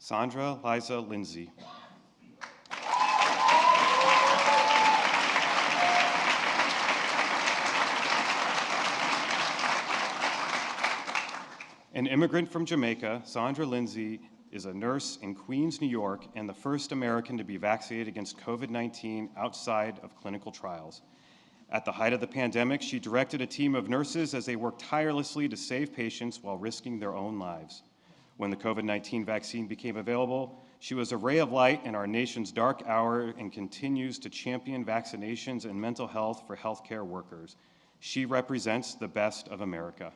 Sandra Lindsay. An immigrant from Jamaica, Sandra Lindsay is a nurse in Queens, New York, and the first American to be vaccinated against COVID-19 outside of clinical trials. At the height of the pandemic, she directed a team of nurses as they worked tirelessly to save patients while risking their own lives. When the COVID-19 vaccine became available, she was a ray of light in our nation's dark hour and continues to champion vaccinations and mental health for healthcare workers. She represents the best of America.